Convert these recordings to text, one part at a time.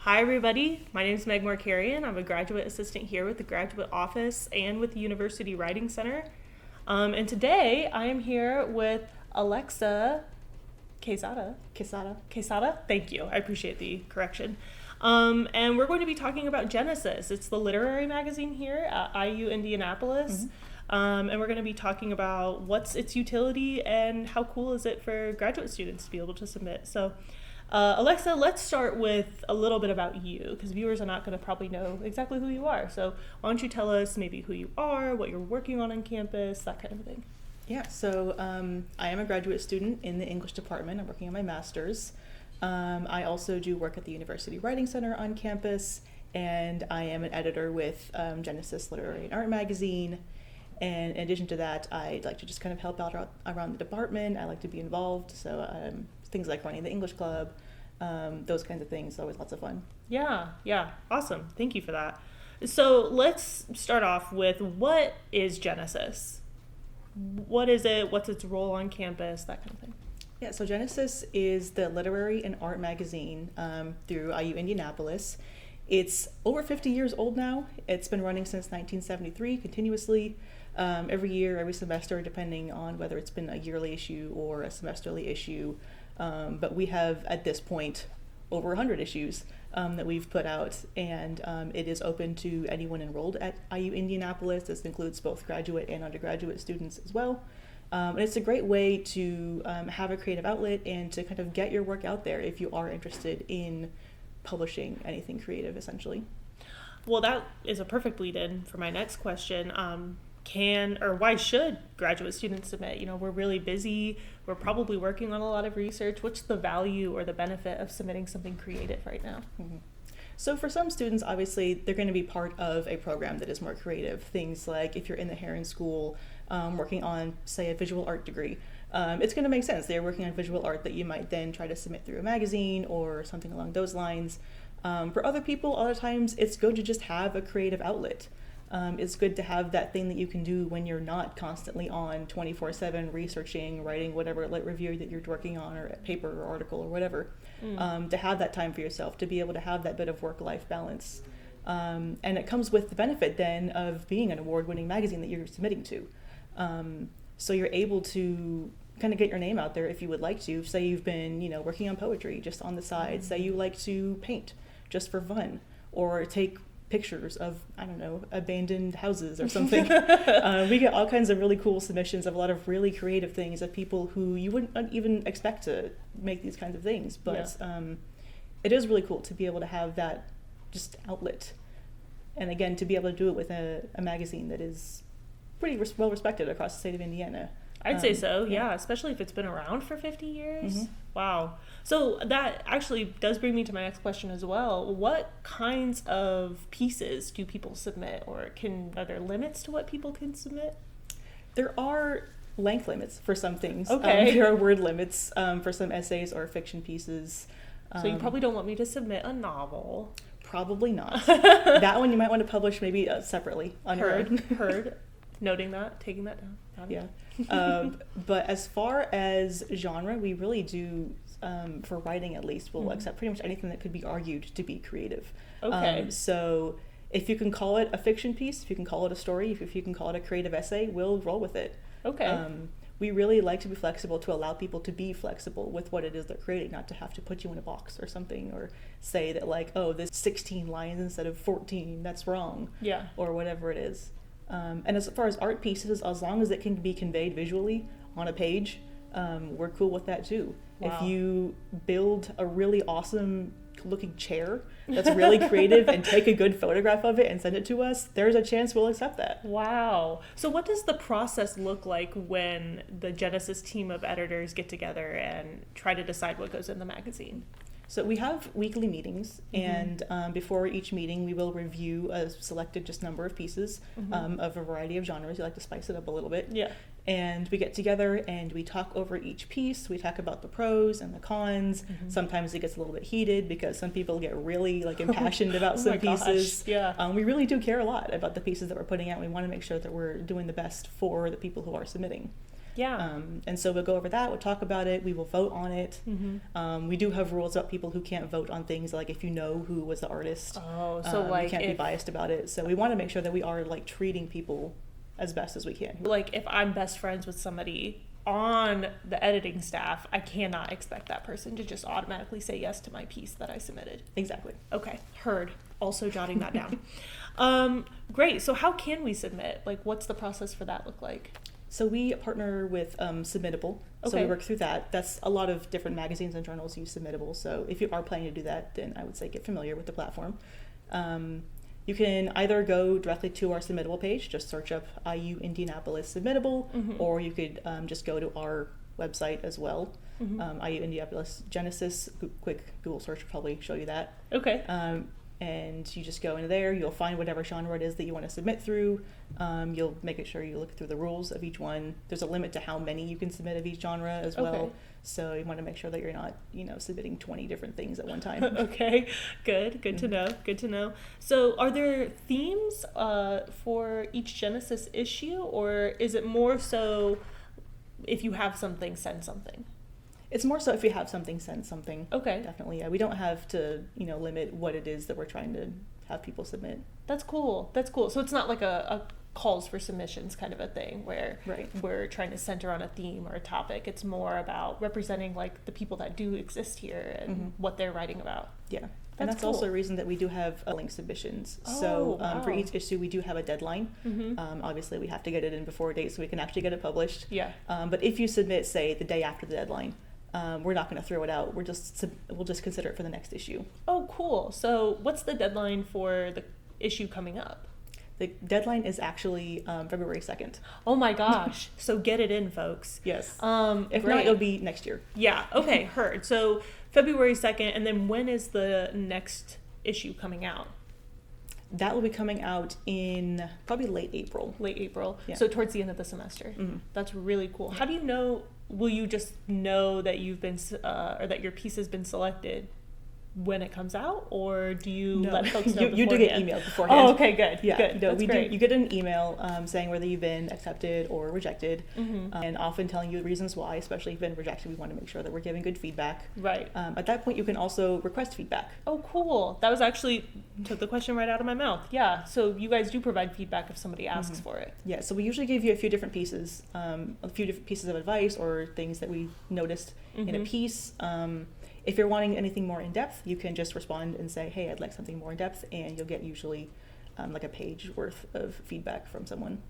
Hi, everybody. My name is Meg Markarian. I'm a graduate assistant here with the Graduate Office and with the University Writing Center. And today I am here with Alexa Quesada. Thank you. I appreciate the correction. And we're going to be talking about Genesis. It's the literary magazine here at IU Indianapolis. And we're going to be talking about what's its utility and how cool is it for graduate students to be able to submit. So Alexa, let's start with a little bit about you, because viewers are not going to probably know exactly who you are. So why don't you tell us maybe who you are, what you're working on campus, that kind of thing. Yeah, so I am a graduate student in the English department. I'm working on my master's. I also do work at the University Writing Center on campus, and I am an editor with Genesis Literary and Art Magazine. And in addition to that, I'd like to just kind of help out around the department. I like to be involved, so things like running the English club, those kinds of things, always lots of fun. Yeah, awesome. Thank you for that. So let's start off with, what is Genesis? What is it? What's its role on campus? That kind of thing. Yeah, so Genesis is the literary and art magazine through IU Indianapolis. It's over 50 years old now. It's been running since 1973 continuously, every year, every semester, depending on whether it's been a yearly issue or a semesterly issue. But we have, at this point, over 100 issues that we've put out, and it is open to anyone enrolled at IU Indianapolis. This includes both graduate and undergraduate students as well. And it's a great way to have a creative outlet and to kind of get your work out there if you are interested in publishing anything creative, essentially. Well, that is a perfect lead-in for my next question. Why should graduate students submit? You know, we're really busy. We're probably working on a lot of research. What's the value or the benefit of submitting something creative right now? Mm-hmm. So for some students, obviously, they're going to be part of a program that is more creative. Things like if you're in the Heron School working on, say, a visual art degree, it's going to make sense. They're working on visual art that you might then try to submit through a magazine or something along those lines. For other people, other times, it's good to just have a creative outlet. It's good to have that thing that you can do when you're not constantly on 24/7 researching, writing whatever lit review that you're working on, or a paper or article or whatever. To have that time for yourself, to be able to have that bit of work-life balance. And it comes with the benefit then of being an award-winning magazine that you're submitting to. So you're able to kind of get your name out there if you would like to. Say you've been, working on poetry just on the side. Say you like to paint just for fun, or take pictures of, abandoned houses or something. We get all kinds of really cool submissions of a lot of really creative things of people who you wouldn't even expect to make these kinds of things. But it is really cool to be able to have that just outlet. And again, to be able to do it with a magazine that is pretty well respected across the state of Indiana. I'd say so, yeah, especially if it's been around for 50 years. Mm-hmm. Wow. So that actually does bring me to my next question as well. What kinds of pieces do people submit, or are there limits to what people can submit? There are length limits for some things. Okay. There are word limits for some essays or fiction pieces. So you probably don't want me to submit a novel. Probably not. That one you might want to publish maybe separately on your own. Heard. Noting that, taking that down. Yeah. But as far as genre, we really do, for writing at least, we'll accept pretty much anything that could be argued to be creative. Okay. So if you can call it a fiction piece, if you can call it a story, if you can call it a creative essay, we'll roll with it. Okay. We really like to be flexible, to allow people to be flexible with what it is they're creating, not to have to put you in a box or something, or say that this 16 lines instead of 14, that's wrong. Yeah. Or whatever it is. And as far as art pieces, as long as it can be conveyed visually on a page, we're cool with that too. Wow. If you build a really awesome looking chair that's really creative and take a good photograph of it and send it to us, there's a chance we'll accept that. Wow. So what does the process look like when the Genesis team of editors get together and try to decide what goes in the magazine? So we have weekly meetings, and before each meeting, we will review a selected just number of pieces of a variety of genres. We like to spice it up a little bit. Yeah. And we get together and we talk over each piece. We talk about the pros and the cons. Sometimes it gets a little bit heated because some people get really impassioned about some pieces. Yeah. We really do care a lot about the pieces that we're putting out. We want to make sure that we're doing the best for the people who are submitting. Yeah. And so we'll go over that, we'll talk about it, we will vote on it. We do have rules about people who can't vote on things, like if you know who was the artist. Oh, so like you can't be biased about it. So we want to make sure that we are like treating people as best as we can. Like if I'm best friends with somebody on the editing staff, I cannot expect that person to just automatically say yes to my piece that I submitted. Exactly. Okay, heard. Also jotting that down. Great. So how can we submit? Like, what's the process for that look like? So we partner with Submittable. So Okay. we work through that. That's a lot of different magazines and journals use Submittable. So if you are planning to do that, then I would say get familiar with the platform. You can either go directly to our Submittable page, just search up IU Indianapolis Submittable, or you could just go to our website as well, IU Indianapolis Genesis. Quick Google search will probably show you that. Okay. And you just go into there, you'll find whatever genre it is that you want to submit through. You'll make it sure you look through the rules of each one. There's a limit to how many you can submit of each genre as well. Okay. So you want to make sure that you're not, submitting 20 different things at one time. Okay, good to know, good to know. So are there themes for each Genesis issue, or is it more so if you have something, send something? It's more so if you have something, send something. Okay. Definitely, yeah. We don't have to, limit what it is that we're trying to have people submit. That's cool. So it's not like a calls for submissions kind of a thing where Right. we're trying to center on a theme or a topic. It's more about representing like the people that do exist here and what they're writing about. Yeah. And that's cool. also a reason that we do have link submissions. Oh, So wow. for each issue, we do have a deadline. Obviously, we have to get it in before a date so we can actually get it published. Yeah. But if you submit, say, the day after the deadline, we're not going to throw it out. We'll just consider it for the next issue. Oh, cool. So what's the deadline for the issue coming up? The deadline is actually February 2nd. Oh my gosh. So get it in, folks. Yes. If Great. not, it'll be next year. Yeah. Okay. Heard. So February 2nd. And then when is the next issue coming out? That will be coming out in probably late April. Late April. Yeah. So towards the end of the semester. That's really cool. How do you know? Will you just know that you've been or that your piece has been selected when it comes out, or do you let folks know you do get beforehand? emailed beforehand. Oh, okay, good. Yeah, good. That's great. You get an email saying whether you've been accepted or rejected, and often telling you the reasons why. Especially if you've been rejected, we want to make sure that we're giving good feedback. Right. At that point, you can also request feedback. Oh, cool. That was actually took the question right out of my mouth. Yeah. So you guys do provide feedback if somebody asks for it. Yeah, so we usually give you a few different pieces of advice or things that we noticed in a piece. If you're wanting anything more in depth, you can just respond and say, hey, I'd like something more in depth, and you'll get usually like a page worth of feedback from someone.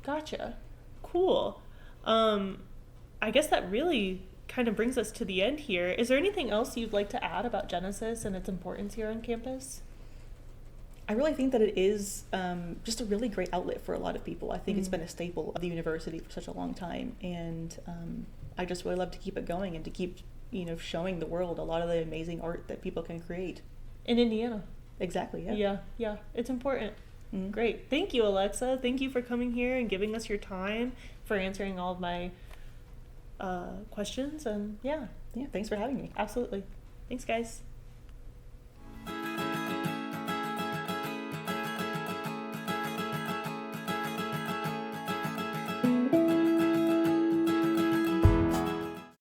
Gotcha. Cool. I guess that really kind of brings us to the end here. Is there anything else you'd like to add about Genesis and its importance here on campus? I really think that it is just a really great outlet for a lot of people. I think it's been a staple of the university for such a long time, and I just really love to keep it going and to keep showing the world a lot of the amazing art that people can create. In Indiana. Exactly, yeah. Yeah. It's important. Great. Thank you, Alexa. Thank you for coming here and giving us your time, for answering all of my questions. And yeah, Yeah, thanks for having me. absolutely. Thanks, guys.